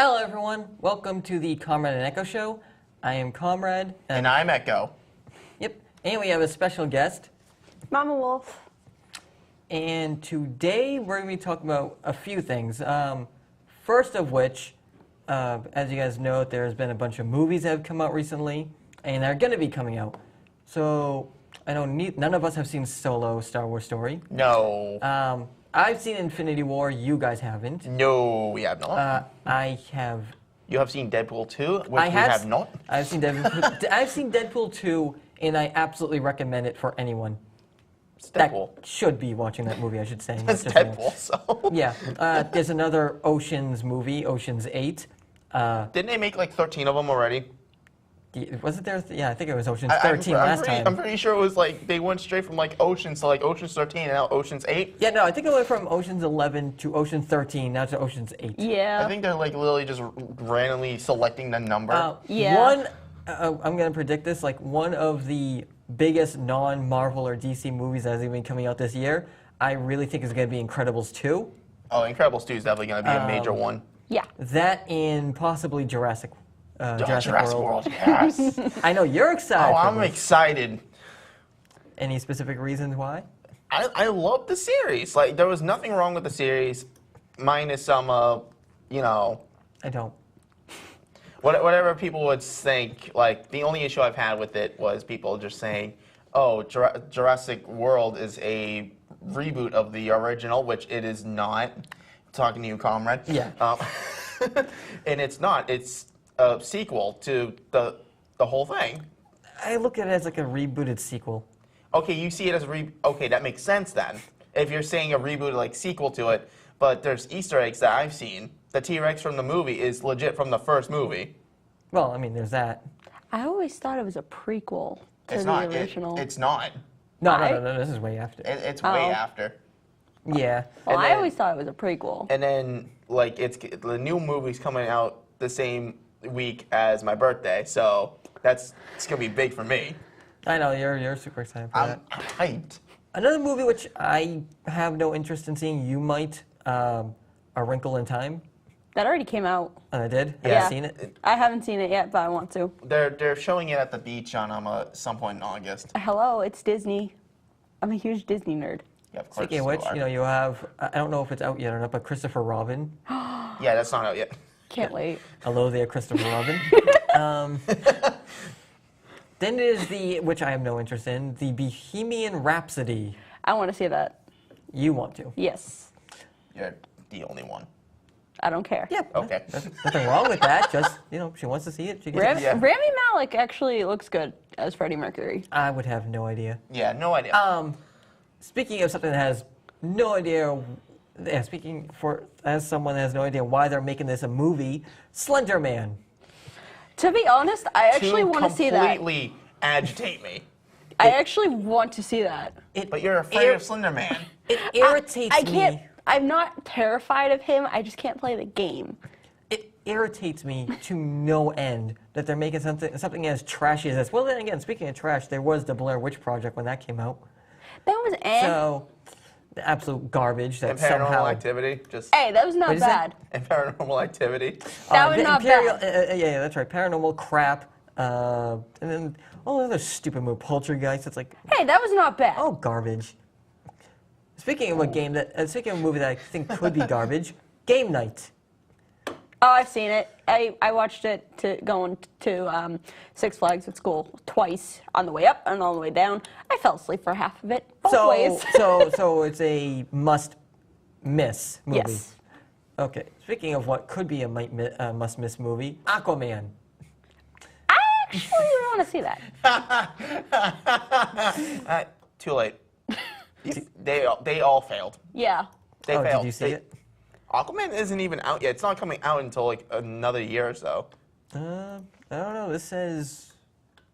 Hello, everyone. Welcome to the Comrade and Echo Show. I am Comrade. And I'm Echo. Yep. And we have a special guest. Mama Wolf. And today we're going to be talking about a few things. First of which, as you guys know, there's been a bunch of movies that have come out recently, and they're going to be coming out. So I know none of us have seen Solo: Star Wars Story. No. I've seen Infinity War. You guys haven't. No, we have not. I have. You have seen Deadpool 2, which we have not. I've seen Deadpool. I've seen Deadpool 2, and I absolutely recommend it for anyone. It's Deadpool. That should be watching that movie, I should say. It's Deadpool, so. Yeah. There's another Ocean's movie, Ocean's 8. Didn't they make like 13 of them already? Was it there? Yeah, I think it was Ocean's 13 last time. I'm pretty sure it was like they went straight from like Ocean's to like Ocean's 13 and now Ocean's 8. Yeah, no, I think it went from Ocean's 11 to Ocean's 13, now to Ocean's 8. Yeah. I think they're like literally just randomly selecting the number. Yeah. I'm going to predict this, like one of the biggest non-Marvel or DC movies that has even been coming out this year, I really think is going to be Incredibles 2. Oh, Incredibles 2 is definitely going to be a major one. Yeah. That and possibly Jurassic World, yes. I know you're excited. Oh, I'm excited. Any specific reasons why? I love the series. Like, there was nothing wrong with the series, minus some, you know. I don't. Whatever people would think, like, the only issue I've had with it was people just saying, oh, Jurassic World is a reboot of the original, which it is not. I'm talking to you, Comrade. Yeah. And it's not. It's a sequel to the whole thing. I look at it as like a rebooted sequel. Okay, you see it as okay, that makes sense then. If you're saying a reboot like sequel to it, but there's Easter eggs that I've seen. The T-Rex from the movie is legit from the first movie. Well, I mean, there's that. I always thought it was a prequel to It's the not. original. It's not. No, this is way after. It's way after. Yeah. Well, And I then- always thought it was a prequel. And then, like, the new movie's coming out the same week as my birthday, so it's gonna be big for me. I know, you're super excited for I'm that. hyped. Another movie which I have no interest in seeing, you might, A Wrinkle in Time. That already came out. And I did? Yeah. Have you seen it? I haven't seen it yet, but I want to. They're showing it at the beach on some point in August. Hello, it's Disney. I'm a huge Disney nerd. Yeah, of course. Speaking of which, you are. you know, you have, I don't know if it's out yet or not, but Christopher Robin. Yeah, that's not out yet. Can't wait. Hello there, Christopher Robin. Then there's which I have no interest in, the Bohemian Rhapsody. I want to see that. You want to? Yes. You're the only one. I don't care. Yeah. Okay. There's nothing wrong with that. Just, you know, she wants to see it. She gets Yeah. Rami Malek actually looks good as Freddie Mercury. I would have no idea. Yeah, no idea. Speaking of something that has no idea, as someone that has no idea why they're making this a movie, Slender Man. To be honest, I actually want to see that. completely agitate me. I actually want to see that. But you're afraid of Slender Man. It irritates I can't. me. I'm not terrified of him. I just can't play the game. It irritates me to no end that they're making something as trashy as this. Well, then again, speaking of trash, there was the Blair Witch Project when that came out. That was So, the absolute garbage that And Paranormal somehow. Activity. Just Hey, that was not What'd you say? bad. and Paranormal Activity. That was the not Imperial, bad. yeah, that's right. Paranormal crap. And then all the other stupid movie, Poltergeist. It's like, Hey, that was not bad. oh, garbage. Speaking of speaking of a movie that I think could be garbage, Game Night. Oh, I've seen it. I watched it going to Six Flags at school twice on the way up and on the way down. I fell asleep for half of it, both ways. so it's a must-miss movie. Yes. Okay. Speaking of what could be a must-miss movie, Aquaman. I actually want to see that. Too late. They all failed. Yeah. They Oh, failed. did you see it? Aquaman isn't even out yet. It's not coming out until like another year or so. I don't know. This says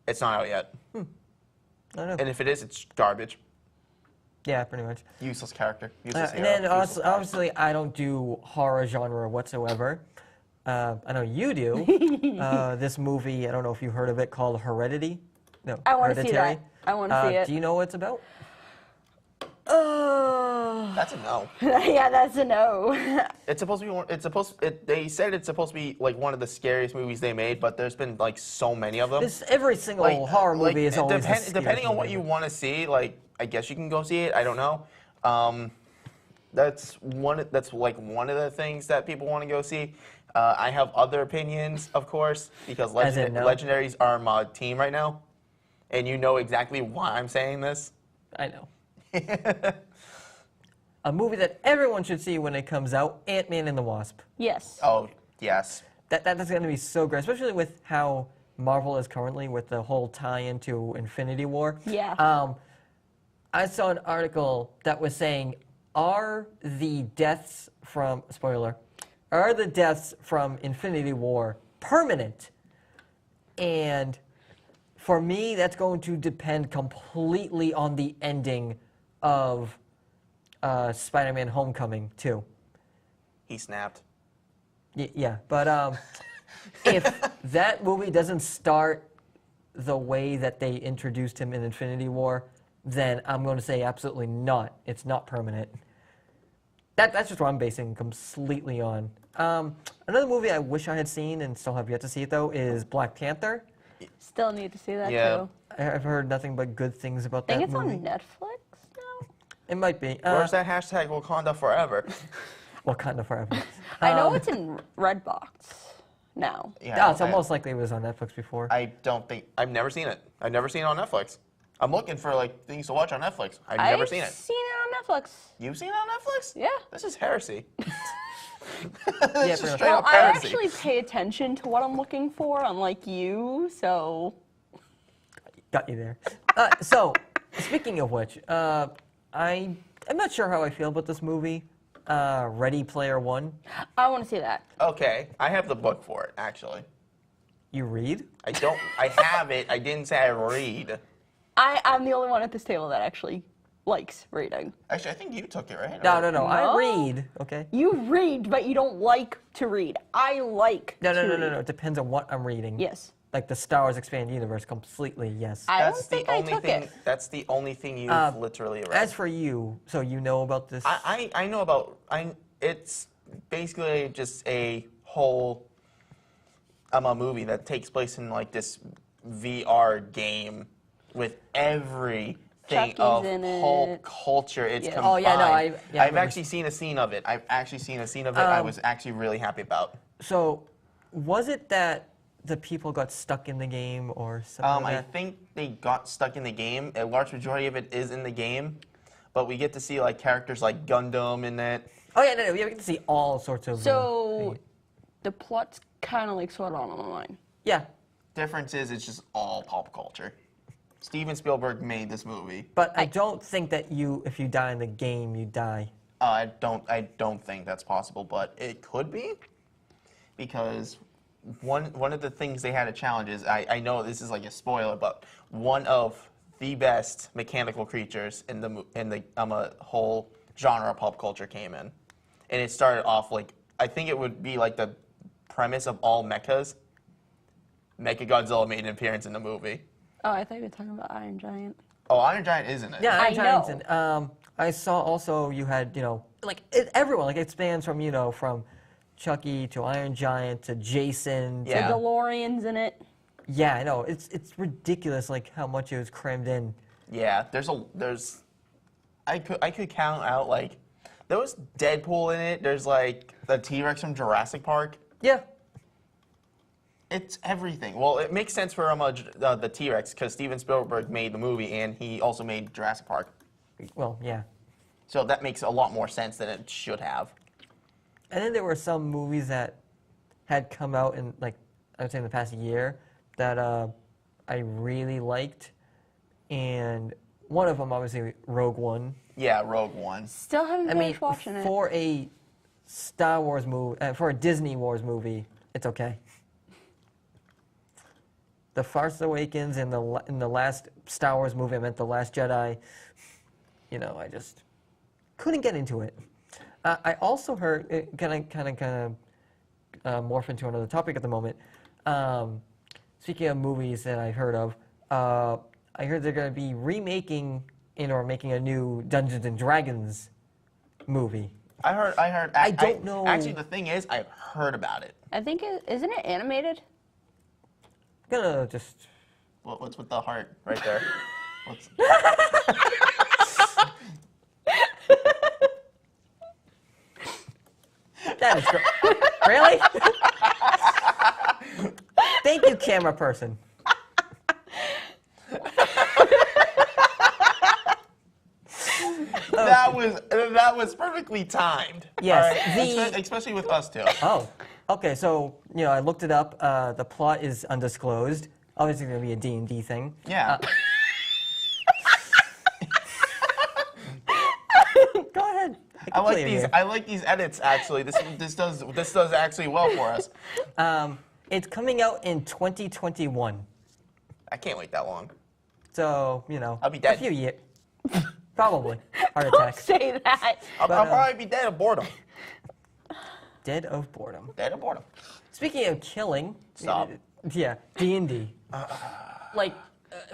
It's not out yet. I don't know. And if it is, it's garbage. Yeah, pretty much. Useless character. Useless And hero. then useless cast. obviously I don't do horror genre whatsoever. I know you do. This movie, I don't know if you heard of it, called Heredity. No, I want to see Hereditary. that. I want to see it. Do you know what it's about? That's a no. Yeah, that's a no. It's supposed to be. They said it's supposed to be like one of the scariest movies they made, but there's been like so many of them. Every single horror movie is always depending on what you want to see. Like, I guess you can go see it. I don't know. That's one of the things that people want to go see. I have other opinions, of course, because Legendaries are my team right now, and you know exactly why I'm saying this. I know. A movie that everyone should see when it comes out, Ant-Man and the Wasp. Yes. Oh, yes. That's going to be so great, especially with how Marvel is currently with the whole tie-in to Infinity War. Yeah. I saw an article that was saying, are the deaths from Infinity War permanent? And for me, that's going to depend completely on the ending of Spider-Man Homecoming, too. He snapped. Yeah, but if that movie doesn't start the way that they introduced him in Infinity War, then I'm going to say absolutely not. It's not permanent. That's just what I'm basing completely on. Another movie I wish I had seen and still have yet to see it, though, is Black Panther. Still need to see that, Yeah. too. I've heard nothing but good things about I that think it's movie. on Netflix now. It might be. Where's that hashtag Wakanda forever? Wakanda Forever. I know it's in Redbox now. Yeah, so most likely it was on Netflix before. I've never seen it. I've never seen it on Netflix. I'm looking for like things to watch on Netflix. I've never seen it. I've seen it on Netflix. You've seen it on Netflix? Yeah. This is heresy. Yeah, Straight Well, up I heresy. actually pay attention to what I'm looking for, unlike you, so... Got you there. So, speaking of which, I'm not sure how I feel about this movie, Ready Player One. I want to see that. Okay, I have the book for it, actually. You read? I have it. I didn't say I read. I'm the only one at this table that actually likes reading. Actually, I think you took it, right? No. I No. read, okay? You read, but you don't like to read. I like to read. No. It depends on what I'm reading. Yes. Like the Star Wars Expanded Universe, completely, yes. I don't think I took it. That's the only thing you've literally read. As for you, so you know about this? I know about. It's basically just a whole a movie that takes place in like this VR game with everything Chucky's of in whole it. culture. It's Yeah. combined. Oh, yeah, no, I I've remember. actually seen a scene of it. I was actually really happy about. So, was it that the people got stuck in the game or something like I that? think they got stuck in the game. A large majority of it is in the game, but we get to see like characters like Gundam in it. Oh, yeah, no, we get to see all sorts of... So, the plot's kind of like Sword Art Online. yeah, Difference is it's just all pop culture. Steven Spielberg made this movie. but I don't think that if you die in the game, you die. I don't think that's possible, but it could be, because one of the things they had a challenge is I know this is like a spoiler, but one of the best mechanical creatures in the whole genre of pop culture came in, and it started off like I think it would be like the premise of all mechas. Mechagodzilla made an appearance in the movie. Oh, I thought you were talking about Iron Giant. Oh, Iron Giant is in it. Yeah, I Iron Giant's know. in. I saw also you had, everyone, like it spans from, from Chucky to Iron Giant to Jason. Yeah. The DeLorean's in it. Yeah, I know. It's ridiculous, like how much it was crammed in. Yeah, I could count out like there was Deadpool in it. There's like the T-Rex from Jurassic Park. Yeah. It's everything. Well, it makes sense for the T-Rex because Steven Spielberg made the movie and he also made Jurassic Park. Well, yeah. So that makes a lot more sense than it should have. And then there were some movies that had come out in, like, I would say in the past year that I really liked. And one of them, obviously, Rogue One. Yeah, Rogue One. Still haven't I mean, finished watching it. for a Star Wars movie, for a Disney Wars movie, it's okay. The Force Awakens and the last Star Wars movie, I meant The Last Jedi, I just couldn't get into it. I also heard, kind of morph into another topic at the moment. Speaking of movies that I've heard of, I heard they're going to be remaking making a new Dungeons and Dragons movie. I heard. I don't know. Actually, the thing is, I've heard about it. I think isn't it animated? I'm gonna just. What's with the heart right there? What's... That is really. Thank you, camera person. That was perfectly timed. Yes, all right? Especially with us two. Oh, okay. So I looked it up. The plot is undisclosed. Obviously, going to be a D&D thing. Yeah. Go ahead. I like these edits. Actually, this does actually well for us. It's coming out in 2021. I can't wait that long. So I'll be dead. A few years. Probably. Heart Don't attack. say that. I'll probably be dead of boredom. Dead of boredom. Dead of boredom. Speaking of killing. Stop. Yeah, D&D.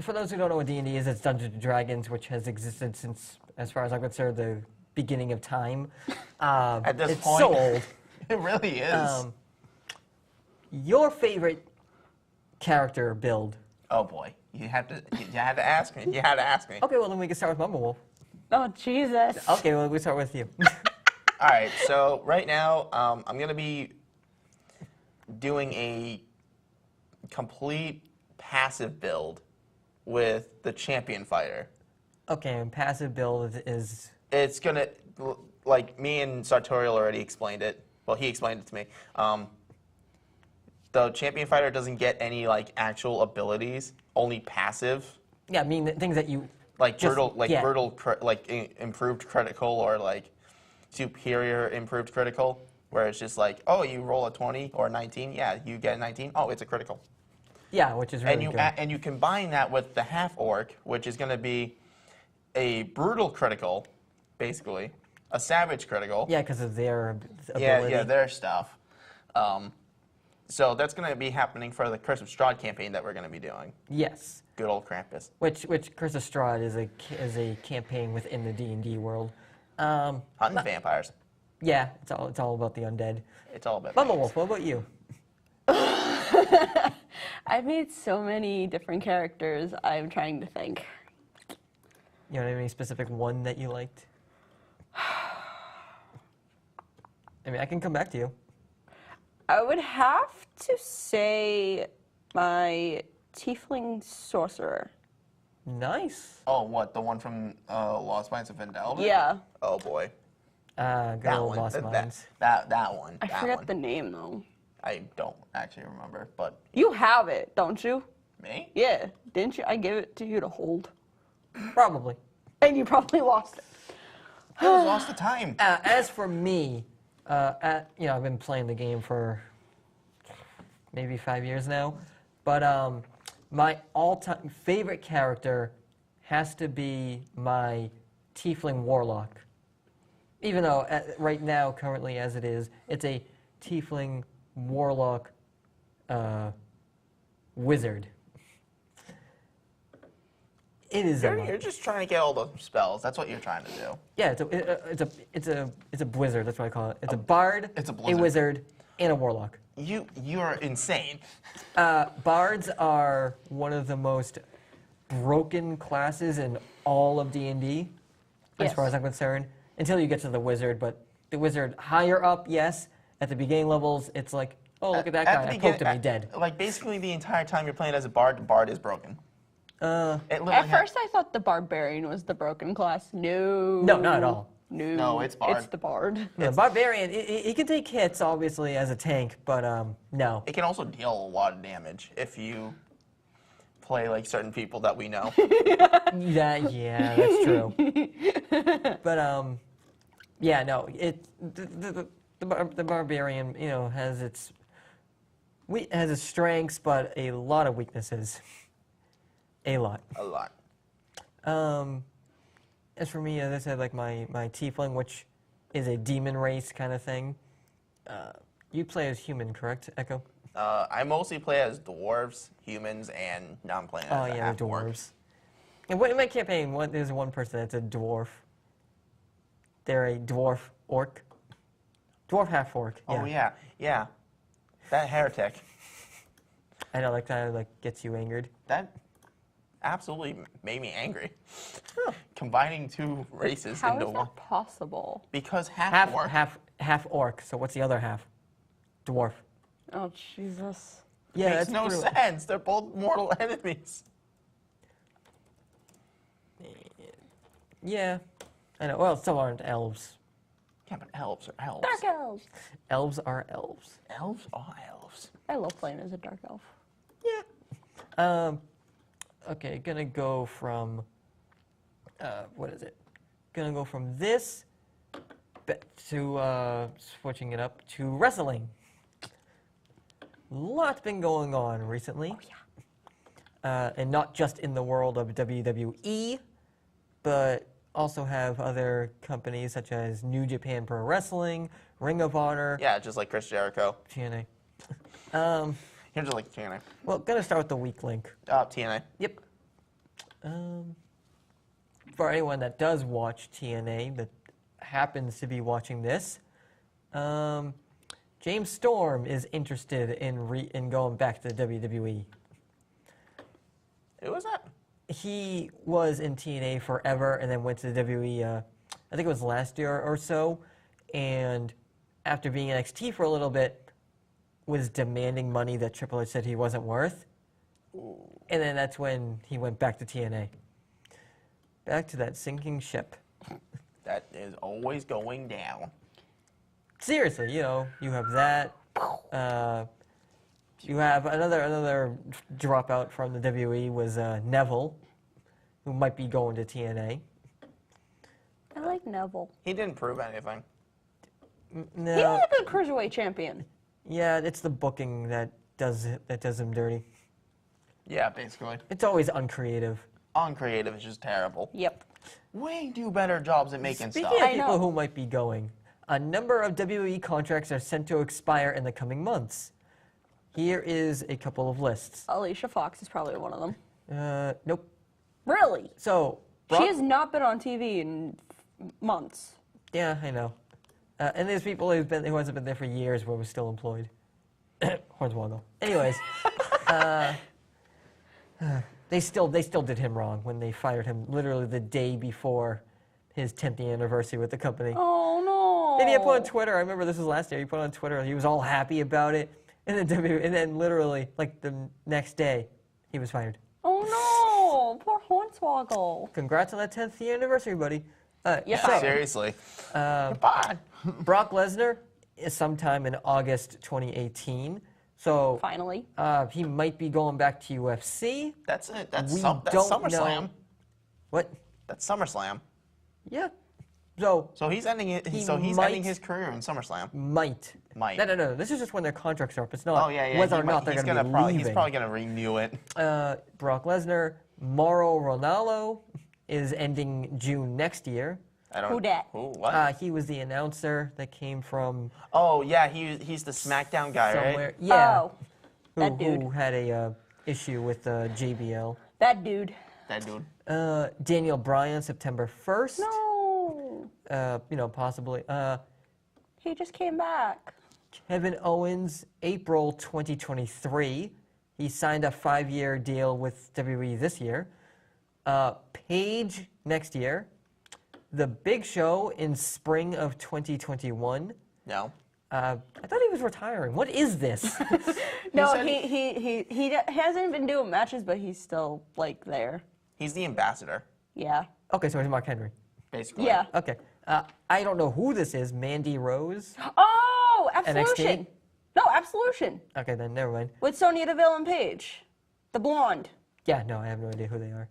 For those who don't know what D&D is, it's Dungeons and Dragons, which has existed since, as far as I'm concerned, the beginning of time. At this it's point, so old. It really is. Your favorite character build? Oh boy, you had to ask me. You had to ask me. Okay, well then we can start with Mama Wolf. Oh Jesus. Okay, well we start with you. All right, so right now I'm gonna be doing a complete passive build with the champion fighter. Okay, and passive build is. It's gonna, like me and Sartorial already explained it. Well, he explained it to me. The champion fighter doesn't get any actual abilities, only passive. Yeah, I mean the things that you. Improved critical or superior improved critical, where it's just oh, you roll a 20 or a 19, yeah, you get a 19, oh, it's a critical. Yeah, which is really good. And you combine that with the half orc, which is going to be a brutal critical, basically, a savage critical. Yeah, because of their ability. Yeah, their stuff. So that's going to be happening for the Curse of Strahd campaign that we're going to be doing. Yes. Good old Krampus. Which Curse of Strahd is a campaign within the D&D world. Hunting vampires. Yeah, it's all about the undead. It's all about. Mama Wolf, what about you? I've made so many different characters. I'm trying to think. You don't have any specific one that you liked? I mean, I can come back to you. I would have to say my tiefling sorcerer. Nice. Oh, what? The one from Lost Mines of Vendel? Yeah. Oh boy. Good That old one. Lost Mines. That one. I that forget one. the name though. I don't actually remember, but You have it, don't you? me? Yeah. Didn't you? I gave it to you to hold. Probably. And you probably lost it. I was lost the time. As for me, I've been playing the game for maybe 5 years now, but my all-time favorite character has to be my Tiefling Warlock. Even though right now, currently as it is, it's a Tiefling Warlock wizard. It is. You're just trying to get all the spells. That's what you're trying to do. Yeah, it's a wizard. That's what I call it. It's a bard, It's a a blizzard. wizard, and a warlock. You are insane. Bards are one of the most broken classes in all of D&D, as Yes. far as I'm concerned, until you get to the wizard. But the wizard higher up, yes. At the beginning levels, it's like, oh, look at that guy. I poked him, he's dead. Basically the entire time you're playing as a bard, the bard is broken. It literally At first, I thought the barbarian was the broken class. No. No, not at all. No, it's bard. It's the bard. The barbarian, he can take hits, obviously, as a tank, but no. It can also deal a lot of damage if you play like certain people that we know. Yeah, that's true. But yeah, no. The barbarian, has its strengths, but a lot of weaknesses. A lot. A lot. As for me, as I said, like my tiefling, which is a demon race kind of thing. You play as human, correct, Echo? I mostly play as dwarves, humans, and now I'm playing as Oh a yeah, half the orc. dwarves. And what in my campaign, there's one person that's a dwarf. They're a dwarf orc. Dwarf half orc. Oh yeah. That heretic. I know, that kind of like gets you angered. That absolutely made me angry. Combining two races How into is one. that possible? Because half orc. Half orc. So what's the other half? Dwarf. Oh, Jesus. Yeah, Makes that's no brutal. sense. They're both mortal enemies. Yeah, I know. Well, some aren't elves. Yeah, but elves are elves. Dark elves. Elves are elves. Elves are elves. I love playing as a dark elf. Yeah. Okay, gonna go from. What is it? Gonna go from this to switching it up to wrestling. Lots been going on recently. Oh, yeah. And not just in the world of WWE, but also have other companies such as New Japan Pro Wrestling, Ring of Honor, Yeah, just like Chris Jericho. TNA. You're just like TNA. Well, gonna start with the weak link. TNA. Yep. For anyone that does watch TNA that happens to be watching this, James Storm is interested in going back to the WWE. Who was that? He was in TNA forever and then went to the WWE, I think it was last year or so, and after being in NXT for a little bit, was demanding money that Triple H said he wasn't worth. And then that's when he went back to TNA. Back to that sinking ship. That is always going down. Seriously, you know, you have that. You have another dropout from the WWE was Neville, who might be going to TNA. I like Neville. He didn't prove anything. He No, was a good cruiserweight champion. yeah, it's the booking that does him dirty. Yeah, basically. It's always uncreative. Uncreative is just terrible. Yep. We do better jobs at making Speaking stuff. of I people know. who might be going, a number of WWE contracts are set to expire in the coming months. Here is a couple of lists. Alicia Fox is probably one of them. Nope. Really? So, She has not been on TV in months. Yeah, I know. And there's people who hasn't been there for years but was still employed. Hornswoggle. Anyways, they still did him wrong when they fired him literally the day before his 10th anniversary with the company. Oh, no. And he put on Twitter, I remember this was last year, he put on Twitter, he was all happy about it. And then literally, like the next day, he was fired. Oh, no. Poor Hornswoggle. Congrats on that 10th anniversary, buddy. Yeah. So, Seriously. Goodbye. Brock Lesnar is sometime in August 2018. So Finally. he might be going back to UFC. That's it. That's We that's don't SummerSlam. know. What? That's SummerSlam. Yeah. So So he's ending it. He So he's might- ending his career in SummerSlam. might. Might. No. This is just when their contracts are up. It's not Oh yeah. whether or he not might- they're he's going to be probably, leaving. He's probably gonna renew it. Brock Lesnar, Mauro Ronaldo is ending June next year. I don't. Who dat? Who? What? He was the announcer that came from Oh yeah. He's the SmackDown guy, somewhere. right? Yeah. Oh, that dude. Who had a issue with JBL. That dude. That dude. Daniel Bryan, September 1st. No. Possibly. He just came back. Kevin Owens, April 2023. He signed a 5-year deal with WWE this year. Paige next year. The Big Show in spring of 2021. No. I thought he was retiring. What is this? No, said- he hasn't been doing matches, but he's still like there. He's the ambassador, Yeah. Okay, so he's Mark Henry. basically. Yeah. Okay. I don't know who this is. Mandy Rose? Oh, Absolution. NXT? No, Absolution. Okay, then never mind. With Sonya Deville and Paige. The blonde. Yeah, no, I have no idea who they are.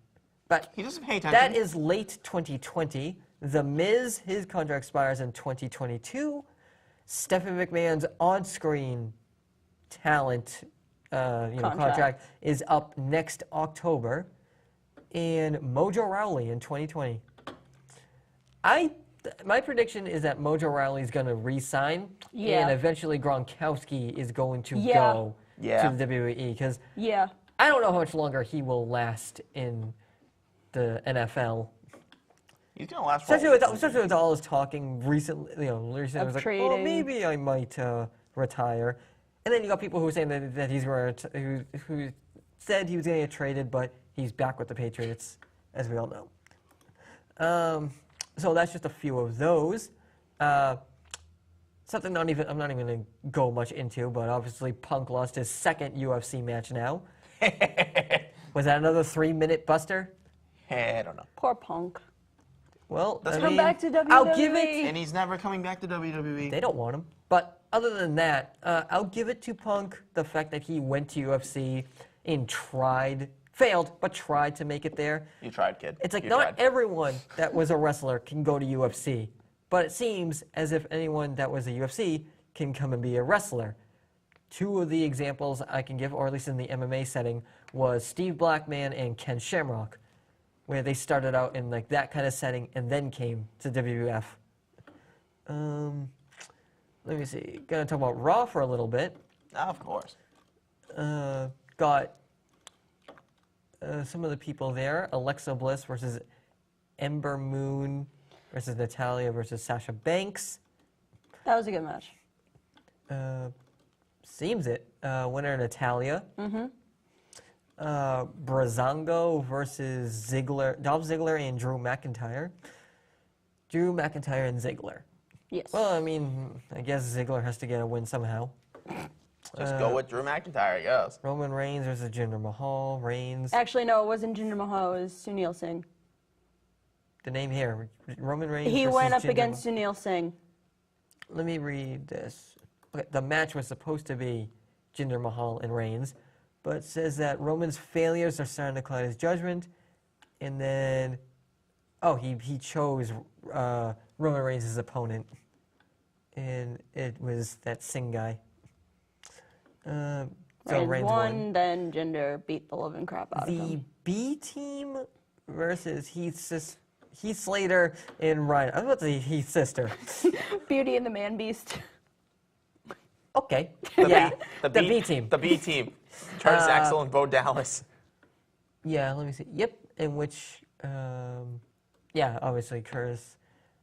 But He doesn't pay attention. that is late 2020. The Miz, his contract expires in 2022. Stephanie McMahon's on-screen talent contract is up next October. And Mojo Rawley in 2020. My prediction is that Mojo Rawley is going to re-sign, Yeah. and eventually Gronkowski is going to Yeah. go Yeah. to the WWE because Yeah. I don't know how much longer he will last in the NFL. He's gonna last for a while. Especially with all his talking recently, recently, it was like, oh, trading. maybe I might retire. And then you got people who are saying that he's going to, who said he was going to get traded, but he's back with the Patriots, as we all know. So that's just a few of those. Something I'm not even going to go much into, but obviously Punk lost his second UFC match now. Was that another 3-minute buster? I don't know. Poor Punk. Well, I Come mean, back to WWE. I'll give it. And he's never coming back to WWE. They don't want him. But other than that, I'll give it to Punk the fact that he went to UFC and failed, but tried to make it there. You tried, kid. It's like You not tried. everyone that was a wrestler can go to UFC, but it seems as if anyone that was a UFC can come and be a wrestler. Two of the examples I can give, or at least in the MMA setting, was Steve Blackman and Ken Shamrock, where they started out in like that kind of setting and then came to WWF. Let me see. Gonna talk about Raw for a little bit. Of course. Got some of the people there. Alexa Bliss versus Ember Moon versus Natalya versus Sasha Banks. That was a good match. Seems it. Winner Natalya. Breezango versus Ziggler, Dolph Ziggler and Drew McIntyre. Drew McIntyre and Ziggler. Yes. Well, I mean, I guess Ziggler has to get a win somehow. Just go with Drew McIntyre, I guess. Roman Reigns versus Jinder Mahal. Reigns. Actually, no, it wasn't Jinder Mahal. It was Sunil Singh. The name here, Roman Reigns. He versus went up Jinder against Sunil Singh. Let me read this. Okay, the match was supposed to be Jinder Mahal and Reigns, but it says that Roman's failures are starting to cloud his judgment, and then, he chose Roman Reigns' as opponent, and it was that Singh guy. So Reigns won. won, then Jinder beat the living crap out of The him. B team versus Heath Slater and Ryan. I was about to say Heath's sister. Beauty and the Man Beast. Okay. The The B team. The B team. Curtis Axel and Bo Dallas. Yeah, let me see. Yep, in which, obviously Curtis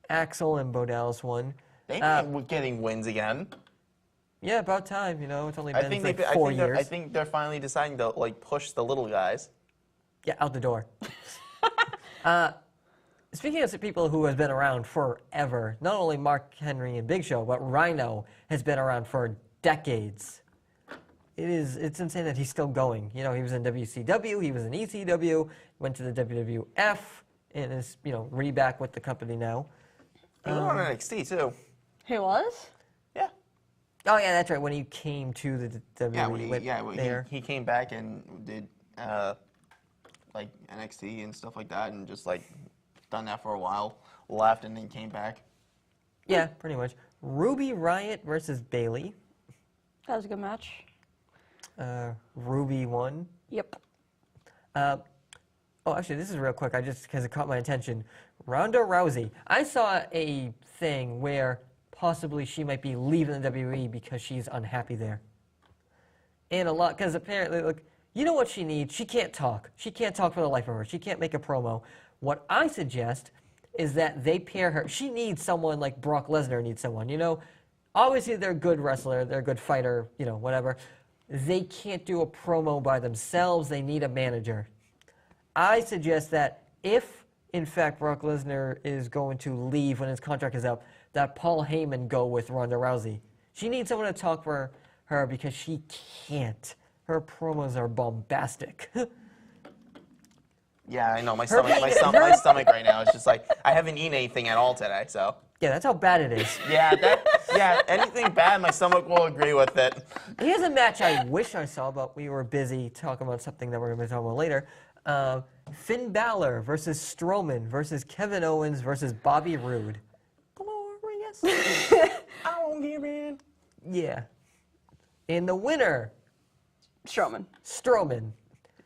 Axel and Bo Dallas won. They were getting wins again. Yeah, about time. It's only I been think, like 4 years. I think they're finally deciding to push the little guys. Yeah, out the door. Speaking of people who has been around forever, not only Mark Henry and Big Show, but Rhino has been around for decades. It's insane that he's still going. He was in WCW, he was in ECW, went to the WWF, and is back with the company now. He was on NXT too. He was? Yeah. Oh yeah, that's right. When he came to the WWE, He came back and did NXT and stuff like that, and just done that for a while, left, and then came back. Yeah, pretty much. Ruby Riott versus Bayley. That was a good match. Ruby won. Yep. Actually, this is real quick. Because it caught my attention. Ronda Rousey. I saw a thing where possibly she might be leaving the WWE because she's unhappy there. And because apparently, look, you know what she needs? She can't talk. She can't talk for the life of her. She can't make a promo. What I suggest is that they pair her. She needs someone like Brock Lesnar needs someone. Obviously they're a good wrestler. They're a good fighter. Whatever. They can't do a promo by themselves. They need a manager. I suggest that if, in fact, Brock Lesnar is going to leave when his contract is up, that Paul Heyman go with Ronda Rousey. She needs someone to talk for her because she can't. Her promos are bombastic. Yeah, I know. My stomach right now is just I haven't eaten anything at all today, so. Yeah, that's how bad it is. Yeah, anything bad, my stomach will agree with it. Here's a match I wish I saw, but we were busy talking about something that we're going to be talking about later. Finn Balor versus Strowman versus Kevin Owens versus Bobby Roode. Glorious. I won't give in. Yeah. And the winner, Strowman.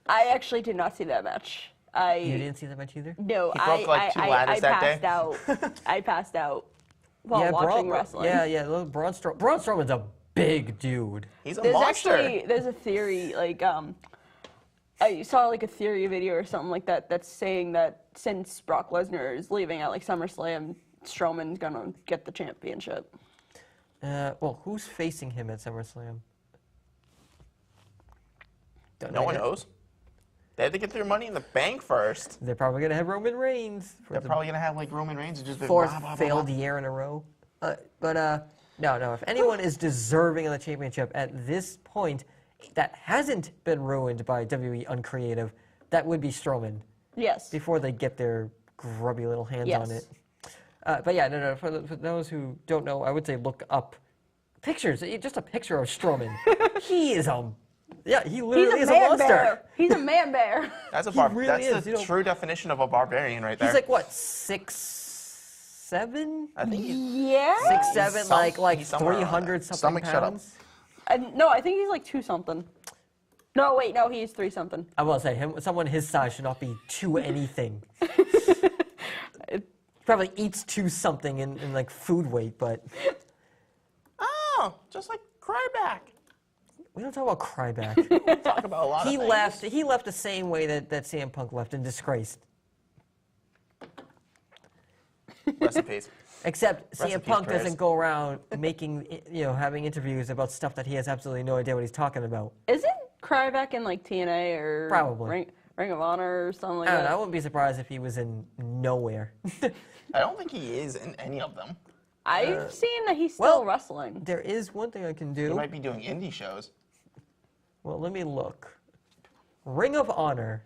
I actually did not see that match. You didn't see that match either? No, He broke, two ladders that passed day? out. I passed out while watching wrestling. Yeah. Braun Strowman's a big dude. He's a monster. There's a theory, I saw like a theory video or something like that that's saying that since Brock Lesnar is leaving at like SummerSlam, Strowman's gonna get the championship. Well, who's facing him at SummerSlam? Don't No know one yet. knows. They had to get their money in the bank first. They're probably gonna have Roman Reigns for They're the probably gonna have like Roman Reigns and just be fourth blah, blah, blah, failed blah. year in a row. No. If anyone is deserving of the championship at this point, that hasn't been ruined by WWE Uncreative, that would be Strowman. Yes. Before they get their grubby little hands Yes. on it. But yeah, no. For those who don't know, I would say look up pictures. Just a picture of Strowman. He is yeah, he He's literally a is a man monster. bear. He's a man bear. That's a He really that's is, the you know. true definition of a barbarian right there. He's like what, 6'7"? I think he's Yeah. 6'7", like he's somewhere around 300 there. something Stomach, shut up. pounds. No, I think he's like 2 something. No, wait, no, he's 3 something. I will say, someone his size should not be 2 anything. Probably eats 2 something in like food weight, but oh, just like Cryback. we don't talk about Cryback. Talk about a lot He of things. He left the same way that CM Punk left in disgrace. Rest in peace. Except Rest in CM peace, Punk prayers. doesn't go around making, having interviews about stuff that he has absolutely no idea what he's talking about. Isn't Cryback in like TNA or Probably. Ring of Honor or something like I don't that? know. I wouldn't be surprised if he was in nowhere. I don't think he is in any of them. I've seen that he's still well, wrestling. There is one thing I can He do. might be doing indie shows. Well, let me look. Ring of Honor.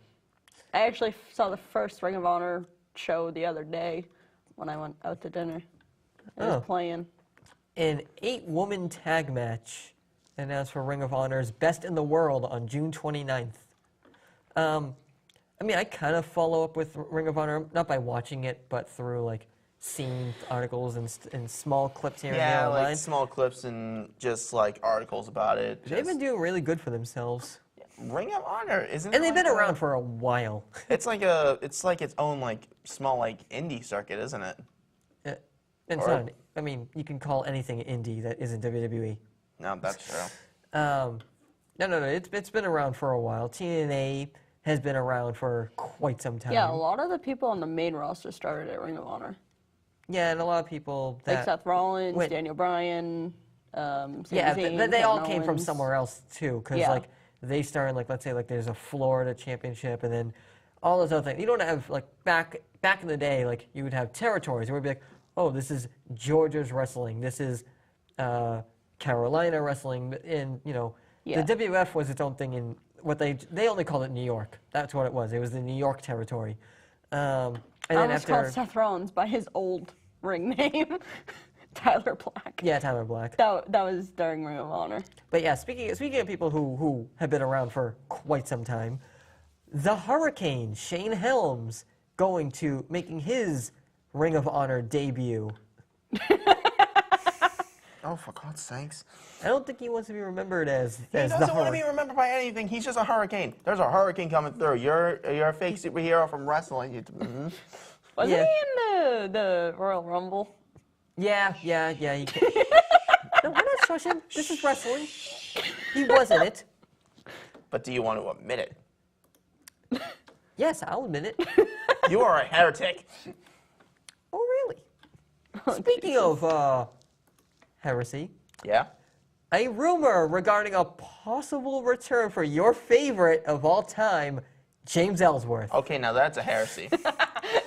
I actually saw the first Ring of Honor show the other day when I went out to dinner. It Oh. was playing. An 8-woman tag match announced for Ring of Honor's Best in the World on June 29th. I mean, I kind of follow up with Ring of Honor, not by watching it, but through like seeing articles and small clips here and there Yeah, online. like small clips and just like articles about it. They've been doing really good for themselves, Ring of Honor, isn't it? and they've like been around for a while. It's like its own like small like indie circuit, isn't it? And Or- so, I mean, you can call anything indie that isn't WWE. No, that's true. No. It's been around for a while. TNA has been around for quite some time. Yeah, a lot of the people on the main roster started at Ring of Honor. Yeah, and a lot of people Like that Seth Rollins, wait. Daniel Bryan, Sami yeah, Zayn, they all Kevin came from Owens. somewhere else too, because Yeah. like they started like, let's say like there's a Florida championship, and then all those other things. You don't have like back in the day, like you would have territories. It would be like, oh, this is Georgia's wrestling, this is Carolina wrestling, and Yeah. the WF was its own thing in what they only called it New York. That's what it was. It was the New York territory. And I then almost called after, Seth Rollins by his old ring name, Tyler Black. yeah, Tyler Black. That was during Ring of Honor. But yeah, speaking of people who have been around for quite some time, the Hurricane, Shane Helms, making his Ring of Honor debut. Oh, for God's sakes! I don't think he wants to be remembered as He the doesn't want to be Hurricane. remembered by anything. He's just a hurricane. There's a hurricane coming through. You're a fake superhero from wrestling. Wasn't Yeah. he in the Royal Rumble? Yeah. He no, we're not shushing. This is wrestling. He was in it. But do you want to admit it? Yes, I'll admit it. You are a heretic. Oh, really? Speaking of heresy, Yeah. a rumor regarding a possible return for your favorite of all time, James Ellsworth. Okay, now that's a heresy.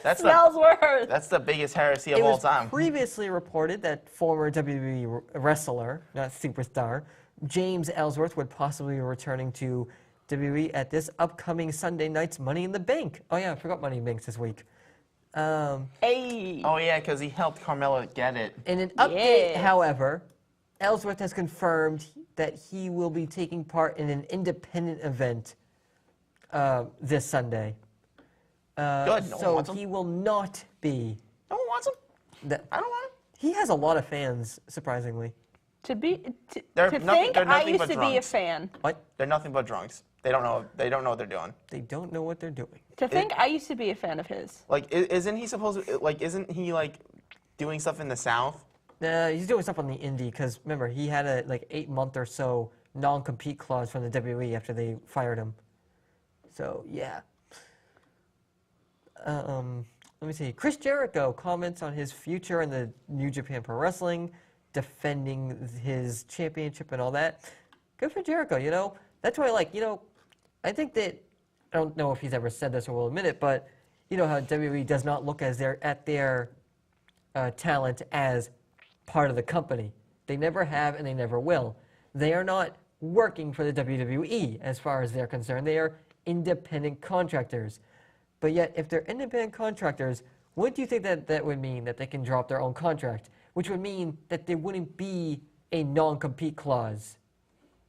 That's Ellsworth. that's the biggest heresy of It all was time. previously reported that former WWE wrestler, not superstar, James Ellsworth would possibly be returning to WWE at this upcoming Sunday night's Money in the Bank. Oh yeah, I forgot Money in the Bank this week. Hey. Oh yeah, because he helped Carmella get it. In an update, Yeah. however, Ellsworth has confirmed that he will be taking part in an independent event this Sunday. Good. No one So wants him. he will not be. No one wants him. I don't want him. He has a lot of fans, surprisingly. To They're think nothing- they're I nothing used but to be a drunks. fan. What? They're nothing but drunks. They don't know. They don't know what they're doing. They don't know what they're doing. To think I used to be a fan of his. Like, isn't he supposed to? Like, isn't he like doing stuff in the South? He's doing stuff on the indie because remember he had a 8-month or so non-compete clause from the WWE after they fired him. So yeah. Let me see. Chris Jericho comments on his future in the New Japan Pro Wrestling, defending his championship and all that. Good for Jericho, you know. That's why, like, you know, I think that, I don't know if he's ever said this or will admit it, but you know how WWE does not look at their talent as part of the company. They never have and they never will. They are not working for the WWE as far as they're concerned. They are independent contractors. But yet, if they're independent contractors, wouldn't you think that that would mean that they can drop their own contract? Which would mean that there wouldn't be a non-compete clause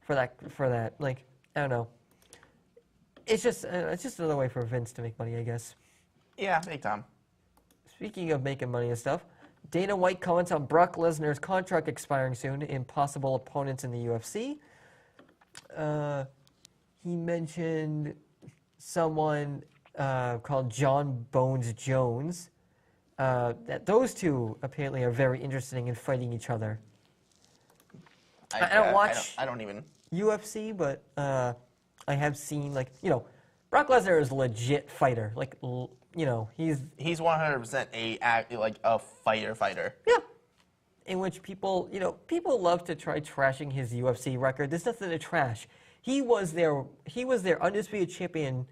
for that. Like, I don't know. It's just another way for Vince to make money, I guess. Yeah, big time. Speaking of making money and stuff, Dana White comments on Brock Lesnar's contract expiring soon and possible opponents in the UFC. He mentioned someone called John Bones Jones. That those two apparently are very interesting in fighting each other. I don't watch I don't even. UFC, but I have seen, like, you know, Brock Lesnar is a legit fighter. Like, you know, he's 100% a fighter. Yeah. In which people love to try trashing his UFC record. There's nothing to trash. He was their undisputed champion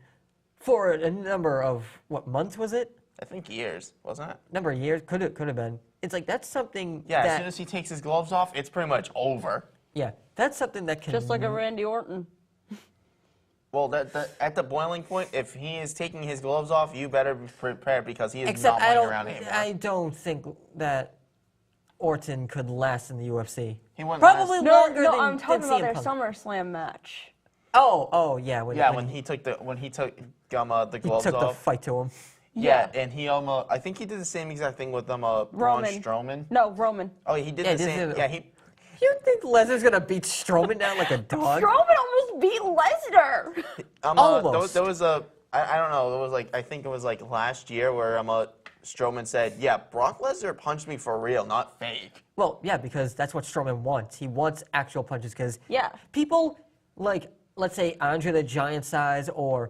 for a number of, what, months was it? I think years, wasn't it? Number of years, could have been. It's like, that's something Yeah, that, as soon as he takes his gloves off, it's pretty much over. yeah, that's something that can Just like a Randy Orton. Well, at the boiling point, if he is taking his gloves off, you better be prepared because he is Except not playing around anymore. I don't think that Orton could last in the UFC. He wouldn't Probably last. longer No, than I'm talking than about CM their Punk. SummerSlam match. Oh, yeah. When he took the gloves took the off. fight to him. Yeah, and he almost. I think he did the same exact thing with Braun Roman. Strowman. No, Roman. Oh, he did Yeah, the he same. did- Yeah, he. You think Lesnar's gonna beat Strowman down like a dog? Strowman almost beat Lesnar. Almost. There was a. I don't know. It was like I think it was like last year where Strowman said, "Yeah, Brock Lesnar punched me for real, not fake." Well, yeah, because that's what Strowman wants. He wants actual punches because Yeah. people like, let's say, Andre the Giant size or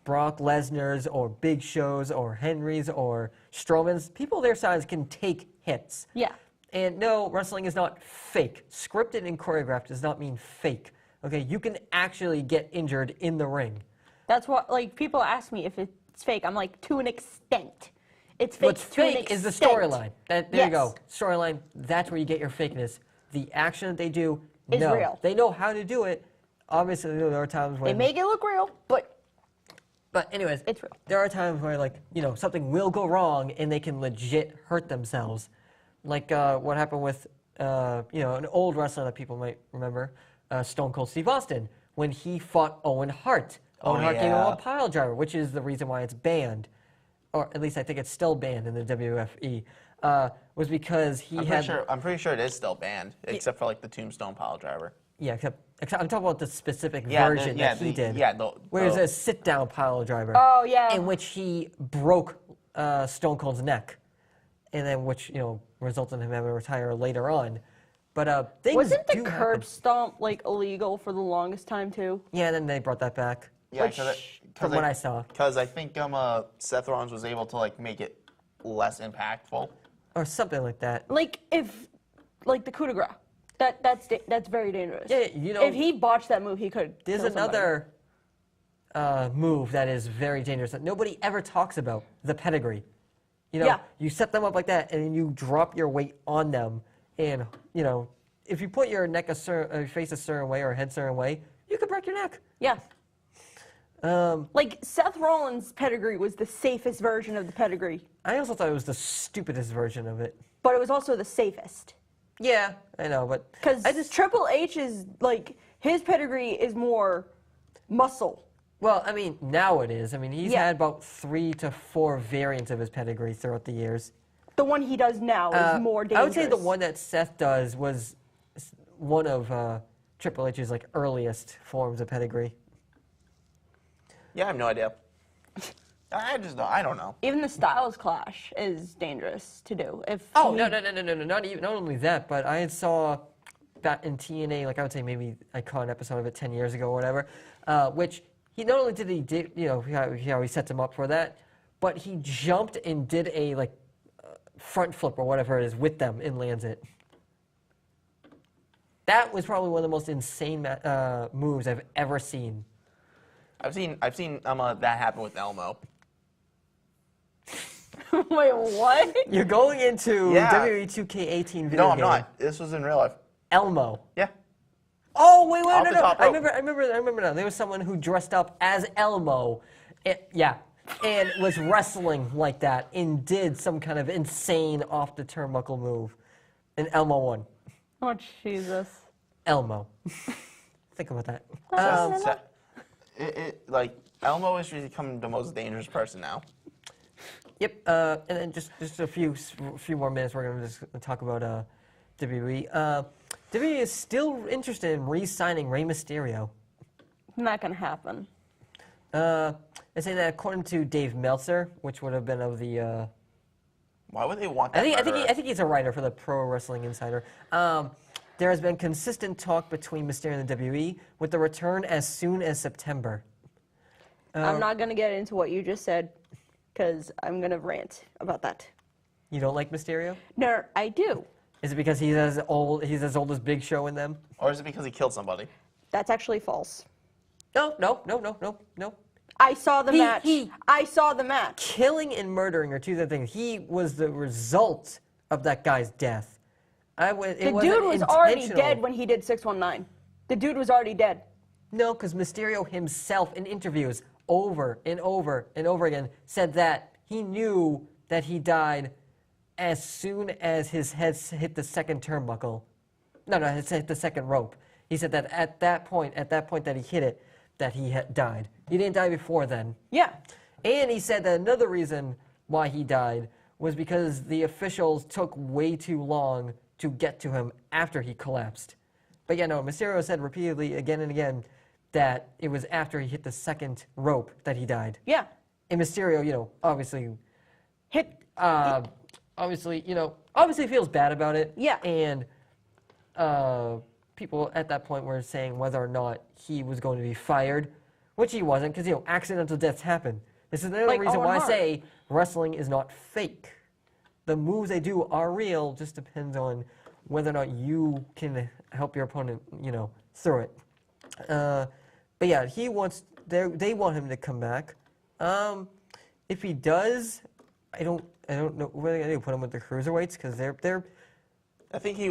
Brock Lesnar's or Big Show's or Henry's or Strowman's, people their size can take hits. Yeah. And no, wrestling is not fake. Scripted and choreographed does not mean fake. Okay, you can actually get injured in the ring. That's what, like, people ask me if it's fake. I'm like, to an extent. It's fake What's to an fake is the extent. storyline. There you go. Storyline, that's where you get your fakeness. The action that they do, Is no. real. They know how to do it. Obviously, there are times They when... make it look real, but But anyways, it's real. there are times where, like, you know, something will go wrong and they can legit hurt themselves. Like what happened with, you know, an old wrestler that people might remember, Stone Cold Steve Austin, when he fought Owen Hart. Owen Hart gave him a pile driver, which is the reason why it's banned, or at least I think it's still banned in the WFE, was because he I'm pretty sure it is still banned, except for like the Tombstone pile driver. Yeah, except I'm talking about the specific version that he did. Yeah, where it's a sit-down pile driver. Oh, yeah. In which he broke Stone Cold's neck, and then which, you know, resulted in him having to retire later on. But things Wasn't the do curb happen. stomp, like, illegal for the longest time, too? Yeah, and then they brought that back. Yeah, From what I saw. Because I think Seth Rollins was able to like make it less impactful. Or something like that. Like, if, like, the coup de grace. That's very dangerous. Yeah, you know, if he botched that move, he could. There's kill somebody. another move that is very dangerous that nobody ever talks about, the pedigree. You know, Yeah. you set them up like that, and then you drop your weight on them. And, you know, if you put your neck face a certain way or head a certain way, you could break your neck. Yeah. Like, Seth Rollins' pedigree was the safest version of the pedigree, I also thought it was the stupidest version of it. but it was also the safest. Yeah, I know, but Because Triple H is, like, his pedigree is more muscle. well, I mean, now it is. I mean, he's Yeah. had about 3 to 4 variants of his pedigree throughout the years. The one he does now is more dangerous. I would say the one that Seth does was one of Triple H's like earliest forms of pedigree. Yeah, I have no idea. I don't know. Even the Styles Clash is dangerous to do. If Oh he- no! Not only that, but I had saw back in TNA, like I would say maybe I caught an episode of it 10 years ago or whatever, which he not only did he did how he sets him up for that, but he jumped and did a front flip or whatever it is with them and lands it. That was probably one of the most insane moves I've ever seen. I've seen that happen with Elmo. Wait, what? You're going into Yeah. WWE 2K18 video game. No, I'm not. This was in real life. Elmo. Yeah. Oh wait, Off no, the no! top I rope. remember now. There was someone who dressed up as Elmo, and was wrestling like that, and did some kind of insane off the turnbuckle move, and Elmo won. Oh, Jesus. Elmo. Think about that. Like Elmo is becoming the most dangerous person now. Yep. And then just a few more minutes. We're gonna just talk about WWE. WWE is still interested in re-signing Rey Mysterio. Not gonna happen. They're saying that according to Dave Meltzer, which would have been of the. Why would they want that? I think he's a writer for the Pro Wrestling Insider. There has been consistent talk between Mysterio and the WWE with the return as soon as September. I'm not gonna get into what you just said, because I'm gonna rant about that. You don't like Mysterio? No, I do. Is it because he's as old as Big Show in them? Or is it because he killed somebody? That's actually false. No. I saw the match. I saw the match. Killing and murdering are two different things. He was the result of that guy's death. The dude was already dead when he did 619. The dude was already dead. No, because Mysterio himself in interviews over and over and over again said that he knew that he died as soon as his head hit the second turnbuckle. No, it hit the second rope. He said that at that point that he hit it, that he had died. He didn't die before then. Yeah. And he said that another reason why he died was because the officials took way too long to get to him after he collapsed. But yeah, no, Mysterio said repeatedly again and again that it was after he hit the second rope that he died. Yeah. And Mysterio, obviously feels bad about it. Yeah. And people at that point were saying whether or not he was going to be fired, which he wasn't, because accidental deaths happen. This is another Like reason Owen why I Hart. say wrestling is not fake. The moves they do are real. Just depends on whether or not you can help your opponent, through it. But yeah, they want him to come back. If he does, I don't know what are they gonna do. Put him with the cruiserweights because they're. I think he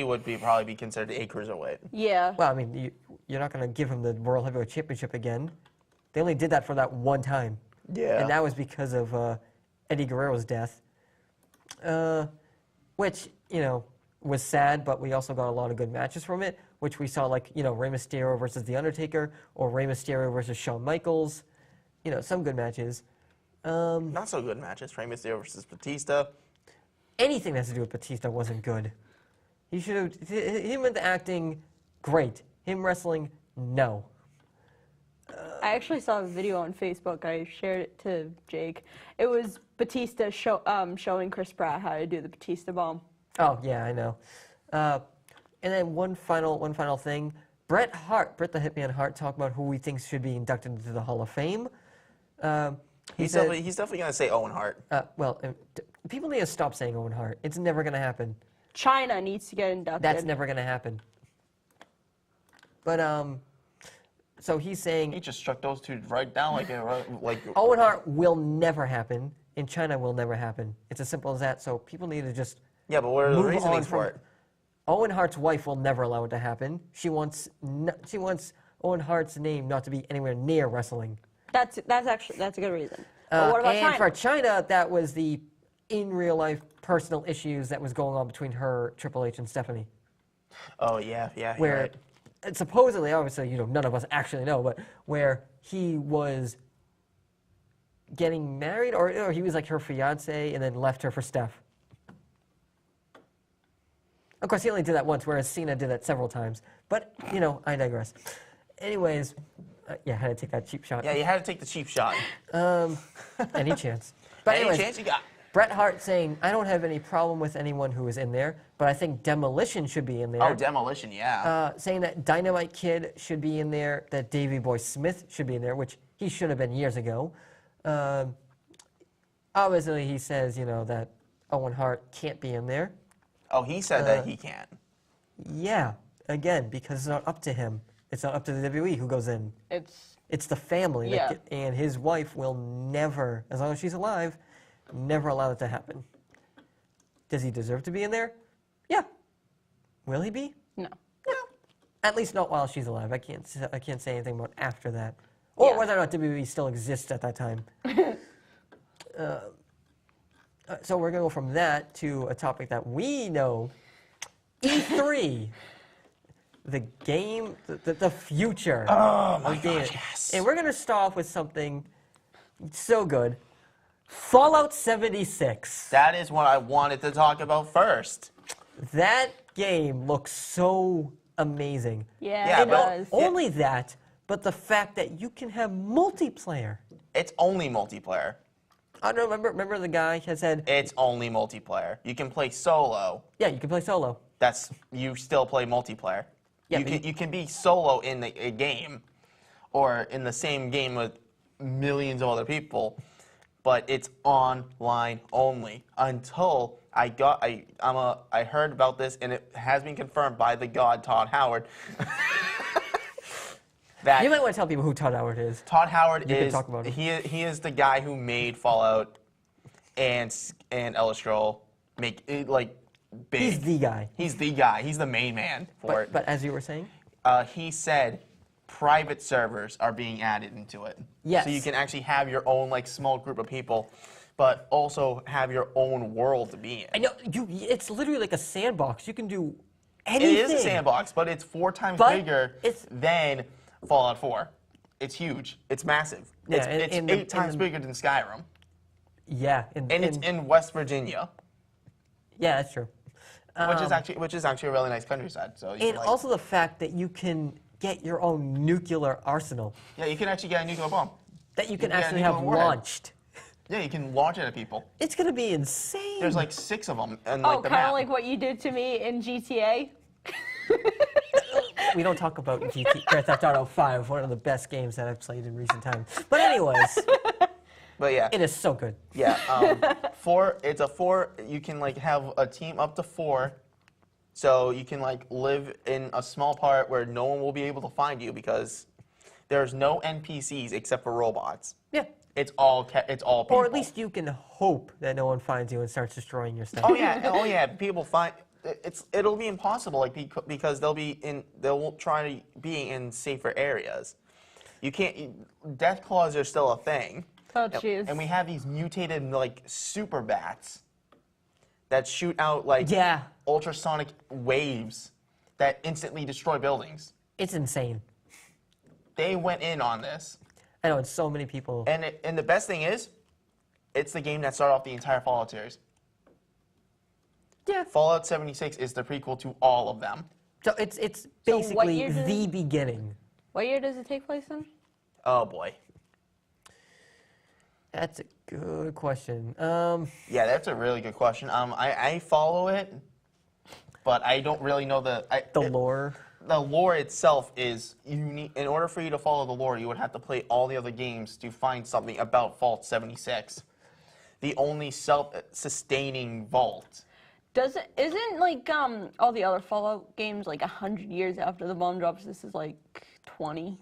would probably be considered a cruiserweight. Yeah. Well, I mean, you're not gonna give him the World Heavyweight Championship again. They only did that for that one time. Yeah. And that was because of Eddie Guerrero's death, which was sad, but we also got a lot of good matches from it, which we saw like Rey Mysterio versus The Undertaker or Rey Mysterio versus Shawn Michaels, some good matches. Not so good matches. Rey Mysterio versus Batista. Anything that has to do with Batista wasn't good. He should have him in the acting, great. Him wrestling, no. I actually saw a video on Facebook. I shared it to Jake. It was Batista showing Chris Pratt how to do the Batista bomb. Oh yeah, I know. And then one final thing. Bret the Hitman Hart, talked about who he thinks should be inducted into the Hall of Fame. He's definitely gonna say Owen Hart. People need to stop saying Owen Hart. It's never going to happen. China needs to get inducted. That's never going to happen. But so he's saying He just struck those two right down like. Owen Hart will never happen, and China will never happen. It's as simple as that. So people need to just Yeah, but what are the move on reasonings from for it? Owen Hart's wife will never allow it to happen. She wants Owen Hart's name not to be anywhere near wrestling. That's a good reason. But what about and China? for China, that was the in real life personal issues that was going on between her, Triple H, and Stephanie. Oh yeah, you're Where right. supposedly, obviously, none of us actually know, but where he was getting married, or he was like her fiance, and then left her for Steph. Of course, he only did that once, whereas Cena did that several times. But I digress. Anyways, I had to take that cheap shot. Yeah, you had to take the cheap shot. Any chance? But Any anyways, chance you got? Bret Hart saying, I don't have any problem with anyone who is in there, but I think Demolition should be in there. Oh, Demolition, yeah. Saying that Dynamite Kid should be in there, that Davey Boy Smith should be in there, which he should have been years ago. Obviously, he says, that Owen Hart can't be in there. Oh, he said that he can't. Yeah, again, because it's not up to him. It's not up to the WWE who goes in. It's the family. Yeah. And his wife will never, as long as she's alive, never allow it to happen. Does he deserve to be in there? Yeah. Will he be? No. No. At least not while she's alive. I can't say anything about after that. Or whether or not WWE still exists at that time. So we're going to go from that to a topic that we know. E3. The game, the future. Oh, my of God, gaming. yes. And we're going to start off with something so good. Fallout 76. That is what I wanted to talk about first. That game looks so amazing. Yeah, it but- does. Only that, but the fact that you can have multiplayer. It's only multiplayer. I don't know, remember the guy had said, It's only multiplayer. You can play solo. yeah, you can play solo. You still play multiplayer. Yeah, you can be solo in a game, or in the same game with millions of other people, but it's online only. Until I heard about this, and it has been confirmed by the god Todd Howard. That You might want to tell people who Todd Howard is. Todd Howard You can is talk about him. he is the guy who made Fallout and Elder Scroll make it like big. He's the guy. He's the guy. He's the main man for it. But as you were saying, He said private servers are being added into it. Yes. So you can actually have your own like small group of people, but also have your own world to be in. I know it's literally like a sandbox. You can do It anything. is a sandbox, but it's 4 times But bigger it's- than Fallout 4. It's huge. It's massive. Yeah, it's in the- 8 times bigger than Skyrim. Yeah, And it's in West Virginia, yeah, that's true. which is actually a really nice countryside. So you And can, also the fact that you can get your own nuclear arsenal yeah, you can actually get a nuclear bomb. that you can get a actually nuclear have warhead. launched. Yeah, you can launch it at people. It's gonna be insane. There's like 6 of them, and Oh, like the kind map. of like what you did to me in GTA. We don't talk about Grand Theft Auto 5, one of the best games that I've played in recent times. But anyways, But yeah, it is so good. yeah. 4. It's a 4. You can like have a team up to 4. So you can like live in a small part where no one will be able to find you because there's no NPCs except for robots. Yeah. It's all people. Or at least you can hope that no one finds you and starts destroying your stuff. Oh yeah. People find it'll be impossible like because they'll try to be in safer areas. You can't. Death claws are still a thing. Oh, jeez. And we have these mutated like super bats that shoot out like Yeah. ultrasonic waves that instantly destroy buildings. It's insane. They went in on this. I know, it's so many people. And the best thing is, it's the game that started off the entire Fallout series. Yeah. Fallout 76 is the prequel to all of them. So it's So what basically year did the beginning. What year does it take place in? Oh boy. That's a good question. Yeah, that's a really good question. I follow it, but I don't really know the lore. The lore itself is unique. In order for you to follow the lore, you would have to play all the other games to find something about Vault 76. The only self-sustaining vault. Isn't like all the other Fallout games like 100 years after the bomb drops? This is like 20.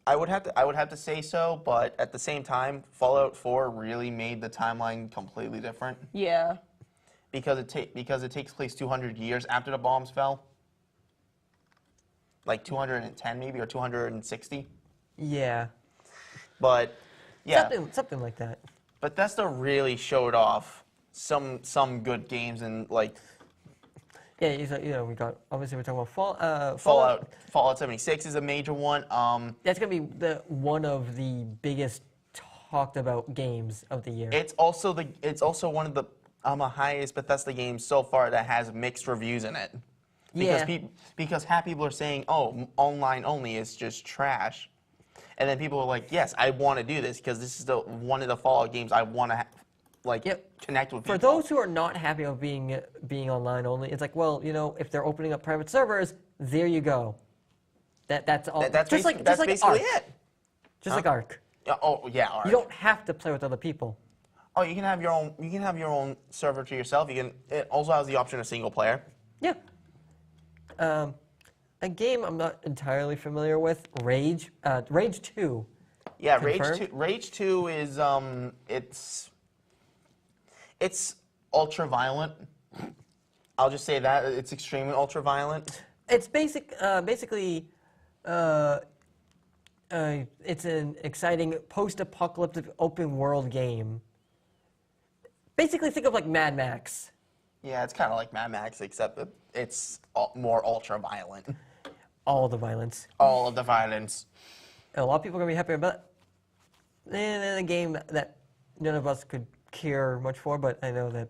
I would have to say so, but at the same time, Fallout 4 really made the timeline completely different Yeah. because it takes place 200 years after the bombs fell. Like 210 maybe or 260. Yeah. But yeah, Something like that. Bethesda really showed off some good games and like Yeah, we got, obviously we're talking about Fallout. Fallout 76 is a major one. That's going to be one of the biggest talked about games of the year. It's also one of the highest Bethesda games so far that has mixed reviews in it. Because Yeah. because half people are saying, "Oh, online only is just trash," And then people were like, yes, I want to do this because this is one of the Fallout games I want to connect with people. For those who are not happy with being online only, it's like, well, if they're opening up private servers, there you go. That's all. That's just like basically Ark. it. Just like Ark. Oh yeah, Ark. You don't have to play with other people. Oh, you can have your own. You can have your own server to yourself. It also has the option of single player. Yeah. A game I'm not entirely familiar with, Rage. Rage 2. Yeah, Confirmed? Rage 2 is it's ultra violent. I'll just say that it's extremely ultra violent. It's basically, it's an exciting post-apocalyptic open world game. Basically, think of like Mad Max. Yeah, it's kind of like Mad Max, except that it's more ultra violent. All the violence. All of the violence. And a lot of people are gonna be happy about it. And a game that none of us could care much for, but I know that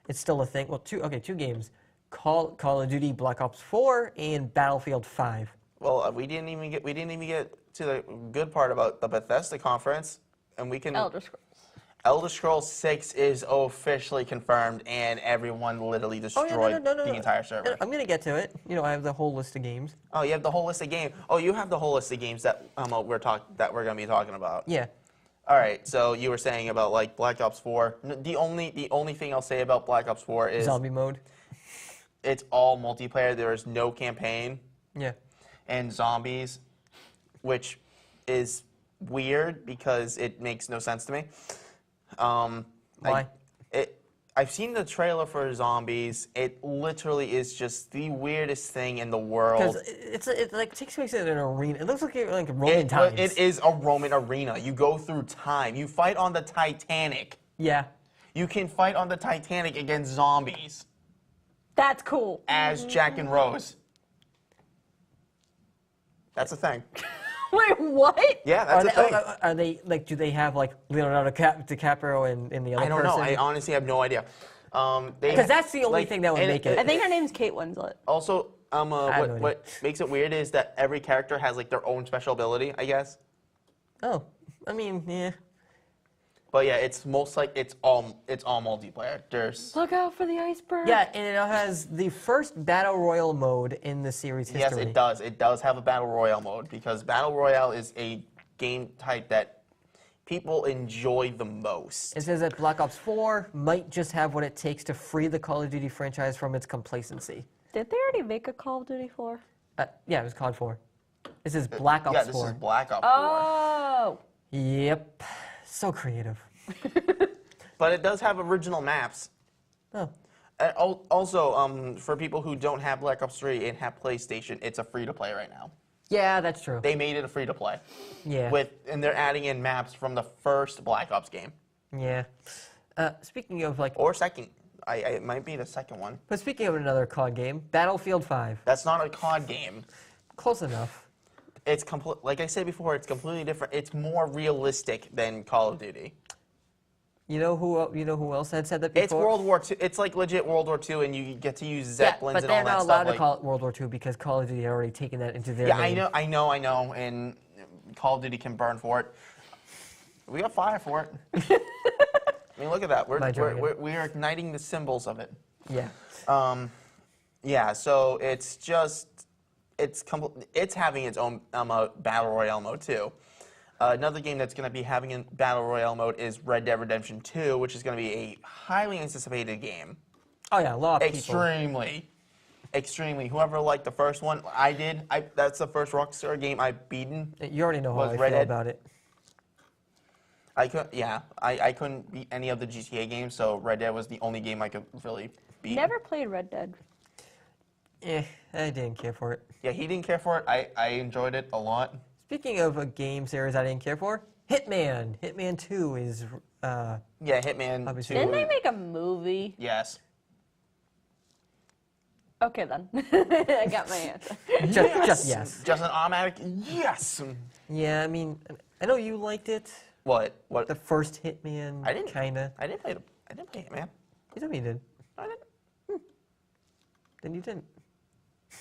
it's still a thing. Well, two games: Call of Duty Black Ops 4 and Battlefield 5. Well, we didn't even get to the good part about the Bethesda conference, and we can. Elder Scrolls 6 is officially confirmed, and everyone literally destroyed the entire server. I'm gonna get to it. I have the whole list of games. Oh, you have the whole list of games. Oh, you have the whole list of games that we're gonna be talking about. Yeah. All right. So you were saying about like Black Ops 4. The only thing I'll say about Black Ops 4 is Zombie mode. It's all multiplayer. There is no campaign. Yeah. And zombies, which is weird because it makes no sense to me. Why? I've seen the trailer for Zombies. It literally is just the weirdest thing in the world. Because it like takes place in an arena. It looks like Roman times. It is a Roman arena. You go through time. You fight on the Titanic. Yeah. You can fight on the Titanic against zombies. That's cool. As Jack and Rose. That's a thing. Wait, what? Yeah, that's a thing. Are they like? Do they have like Leonardo DiCaprio and the other person? I don't know. I honestly have no idea. Because that's the only thing that would make it. I think her name's Kate Winslet. Also, what makes it weird is that every character has like their own special ability, I guess. Oh, I mean, yeah. But yeah, it's all multiplayer. There's Look out for the iceberg. Yeah, and it has the first battle royale mode in the series history. Yes, it does. It does have a battle royale mode because battle royale is a game type that people enjoy the most. It says that Black Ops 4 might just have what it takes to free the Call of Duty franchise from its complacency. Did they already make a Call of Duty 4? Yeah, it was COD 4. This is Black Ops 4. Yeah, this is Black Ops 4. Oh. Yep. So creative. But it does have original maps. Oh. Also, for people who don't have Black Ops 3 and have PlayStation, it's a free-to-play right now. Yeah, that's true. They made it a free-to-play. Yeah. And they're adding in maps from the first Black Ops game. Yeah. Speaking of like... Or second. It might be the second one. But speaking of another COD game, Battlefield 5. That's not a COD game. Close enough. It's like I said before, it's completely different. It's more realistic than Call of Duty. You know who else had said that before? It's World War II. It's like legit World War II, and you get to use Zeppelins and all that stuff. But they're not allowed to call it World War II because Call of Duty had already taken that into their name. Yeah, I know, and Call of Duty can burn for it. We got fire for it. I mean, look at that. We're igniting the symbols of it. Yeah. Yeah. So it's just it's having its own battle royale mode too. Another game that's going to be having a battle royale mode is Red Dead Redemption 2, which is going to be a highly anticipated game. Oh yeah, a lot of people. Extremely. Whoever liked the first one, I did. That's the first Rockstar game I've beaten. You already know how I feel about it. I couldn't beat any of the GTA games, so Red Dead was the only game I could really beat. Never played Red Dead. I didn't care for it. Yeah, he didn't care for it. I enjoyed it a lot. Speaking of a game series I didn't care for, Hitman. Hitman 2 is... yeah, Hitman 2. Didn't they make a movie? Yes. Okay, then. I got my answer. Just yes. Just an automatic yes. Yeah, I mean, I know you liked it. What? The first Hitman, I didn't. Kinda. I didn't play Hitman. You told me you did. I didn't. Then you didn't.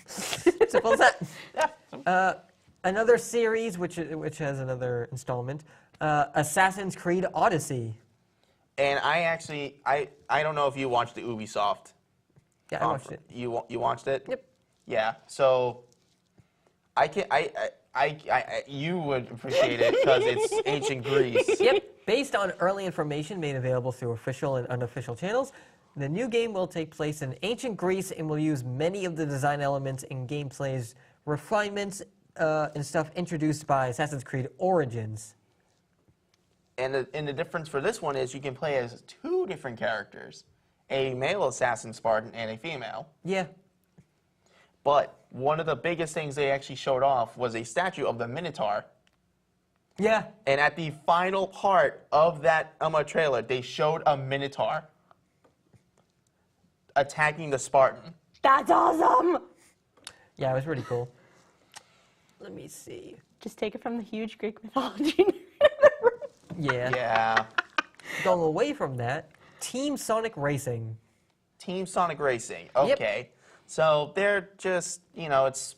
Simple as that. Yeah. Another series, which has another installment, Assassin's Creed Odyssey. And I don't know if you watched the Ubisoft. Yeah, I watched it. You watched it? Yep. Yeah. So you would appreciate it because it's ancient Greece. Yep. Based on early information made available through official and unofficial channels, the new game will take place in ancient Greece and will use many of the design elements and gameplay's refinements and stuff introduced by Assassin's Creed Origins. And the difference for this one is you can play as 2 different characters, a male assassin Spartan and a female. Yeah. But one of the biggest things they actually showed off was a statue of the Minotaur. Yeah. And at the final part of that trailer, they showed a Minotaur attacking the Spartan. That's awesome. Yeah, it was pretty cool. Let me see. Just take it from the huge Greek mythology. Yeah. Yeah. Going away from that, Team Sonic Racing. Team Sonic Racing. Okay. So they're just, it's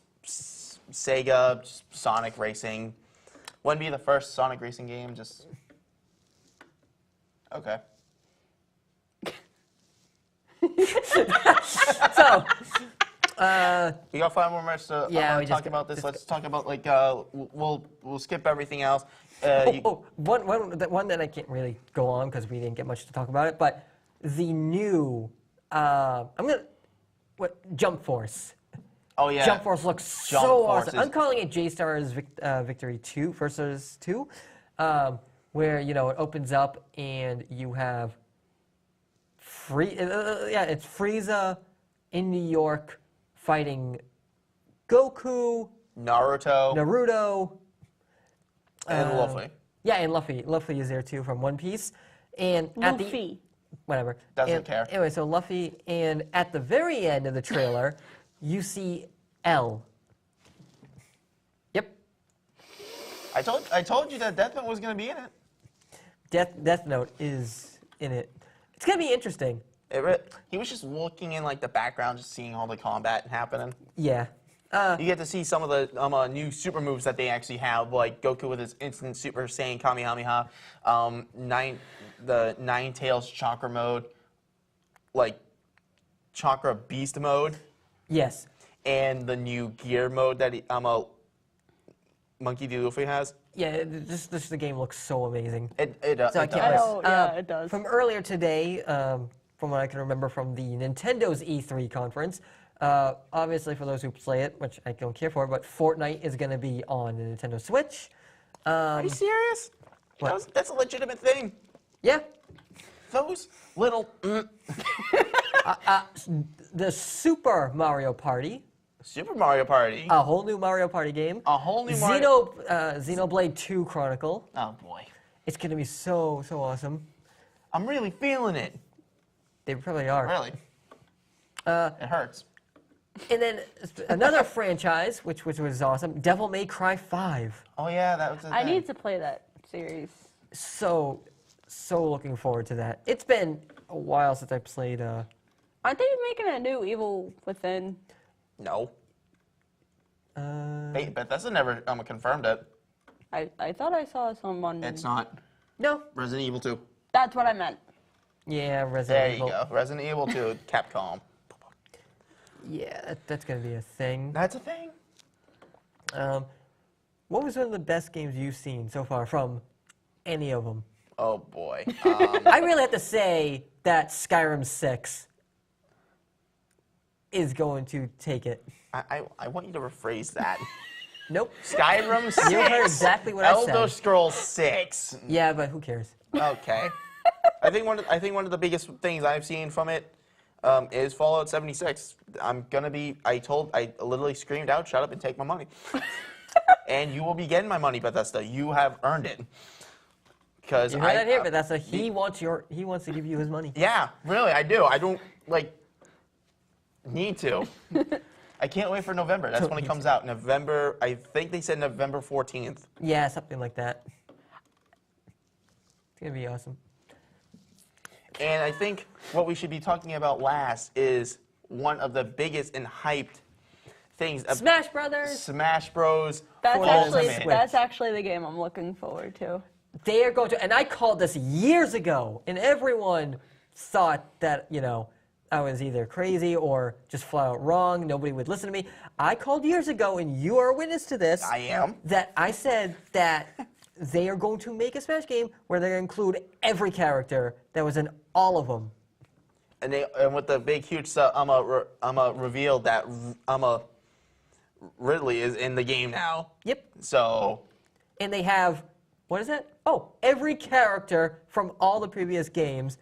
Sega, just Sonic Racing. Wouldn't be the first Sonic Racing game, just... Okay. So, We got 5 more minutes to we talk just about this. just Let's talk about, we'll skip everything else. one that I can't really go on because we didn't get much to talk about it, but the new, Jump Force. Oh, yeah. Jump Force looks Jump so Force awesome. is- I'm calling it J-Star's Victory 2 versus 2, where, it opens up and you have it's Frieza in New York fighting Goku, Naruto, Naruto, and Luffy. yeah, and Luffy. Luffy is there too from One Piece. And at the Luffy. whatever. Doesn't care. Anyway, so Luffy, and at the very end of the trailer, you see L. Yep. I told you that Death Note was going to be in it. Death Note is in it. It's gonna be interesting. He was just looking in the background, just seeing all the combat happening. Yeah. You get to see some of the new super moves that they actually have, like Goku with his instant Super Saiyan Kamehameha, the Nine Tails Chakra mode, Chakra Beast mode, Yes. and the new Gear mode that Monkey D. Luffy has. Yeah. The game looks so amazing. It So I does. can't I wait. know, yeah, it does. From earlier today, from what I can remember from the Nintendo's E3 conference, obviously for those who play it, which I don't care for, but Fortnite is going to be on the Nintendo Switch. Are you serious? What? That's a legitimate thing. Yeah. Those little The Super Mario Party, Super Mario Party. a whole new Mario Party game. A whole new Mario. Xenoblade 2 Chronicle. Oh boy, It's going to be so awesome. I'm really feeling it. They probably are. Really. It hurts. And then another franchise, which was awesome, Devil May Cry 5. Oh yeah, that was. The I thing. need to play that series. So looking forward to that. It's been a while since I played. Aren't they making a new Evil Within? No. Bethesda never confirmed it. I thought I saw someone. It's not. No. Resident Evil 2. That's what I meant. Yeah, Resident There you Evil. go. Resident Evil 2, Capcom. Yeah, that's gonna be a thing. That's a thing. What was one of the best games you've seen so far from any of them? Oh boy. I really have to say that Skyrim 6 is going to take it. I want you to rephrase that. Nope. Skyrim 6. You heard exactly what I Elder said. Scrolls 6. Yeah, but who cares? Okay. I think one of the biggest things I've seen from it is Fallout 76. I literally screamed out, "Shut up and take my money." And you will be getting my money, Bethesda. You have earned it. Because You heard that here, but that's he wants to give you his money. Yeah, really, I do. I don't need to. I can't wait for November. That's when it comes out. November. I think they said November 14th. Yeah, something like that. It's gonna be awesome. And I think what we should be talking about last is one of the biggest and hyped things. Smash Brothers. Smash Bros. That's actually the game I'm looking forward to. They are going to, and I called this years ago, and everyone thought that, I was either crazy or just flat out wrong. Nobody would listen to me. I called years ago, and you are a witness to this. I am. That I said that they are going to make a Smash game where they're going to include every character that was in all of them. And with the big, huge stuff, reveal that Ridley is in the game now. Yep. So. And they have, what is it? Oh, every character from all the previous games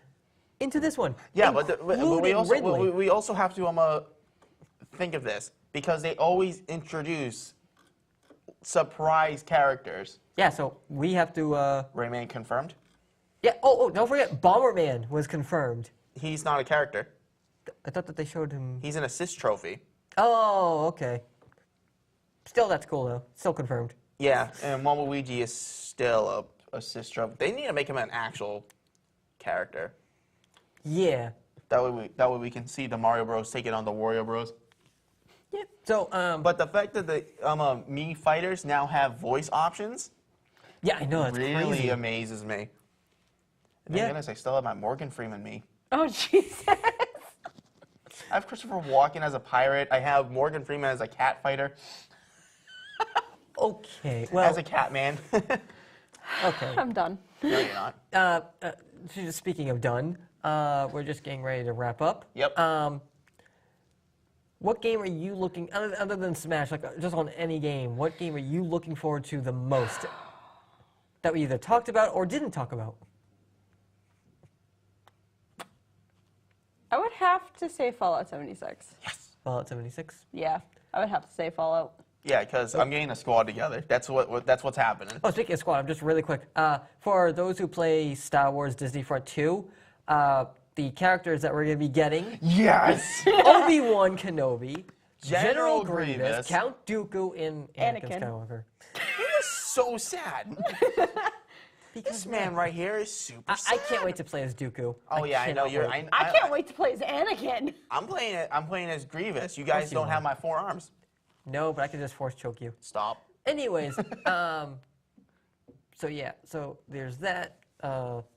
into this one. Yeah, but we also have to think of this, because they always introduce surprise characters. Yeah, so we have to. Rayman confirmed. Yeah. Oh, don't forget, Bomberman was confirmed. He's not a character. I thought that they showed him. He's an assist trophy. Oh, okay. Still, that's cool though. Still confirmed. Yeah, and Waluigi is still a assist trophy. They need to make him an actual character. Yeah. That way we can see the Mario Bros taking on the Wario Bros. Yeah. So, but the fact that the Mii fighters now have voice options. Yeah, I know, that's really crazy. Amazes me. Thank Yeah. goodness I still have my Morgan Freeman Mii. Oh, Jesus. I have Christopher Walken as a pirate. I have Morgan Freeman as a cat fighter. Okay. Well, As a cat man. okay. I'm done. No, you're not. Just speaking of done, we're just getting ready to wrap up. Yep. What game are you looking, other than Smash, like just on any game, what game are you looking forward to the most that we either talked about or didn't talk about? I would have to say Fallout 76. Yes. Fallout 76. Yeah, I would have to say Fallout. Yeah, because I'm getting a squad together. That's what's happening. Oh, speaking of squad, I'm just really quick. For those who play Star Wars Disney Front 2, the characters that we're going to be getting: Yes. Obi-Wan Kenobi, General General Grievous, Grievous, Count Dooku, and Anakin Skywalker. He was so sad. This man right here is super sad. I can't wait to play as Dooku. Oh yeah, I know cannot you're. wait. I can't wait to play as Anakin. I'm playing as Grievous. You guys you don't are. have my forearms. No, but I can just force choke you. Stop. Anyways, so yeah, so there's that.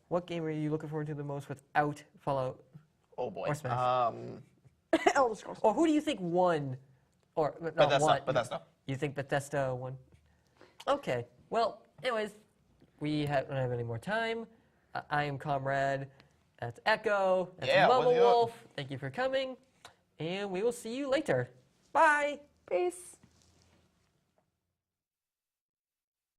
What game are you looking forward to the most without Fallout Oh boy. or Smash? Elder Scrolls. Or who do you think won? Or not won? Bethesda. You think Bethesda won? Okay. Well, anyways, we don't have any more time. I am Comrade. That's Echo. That's Yeah, Mama what's up? Wolf. Thank you for coming, and we will see you later. Bye. Peace.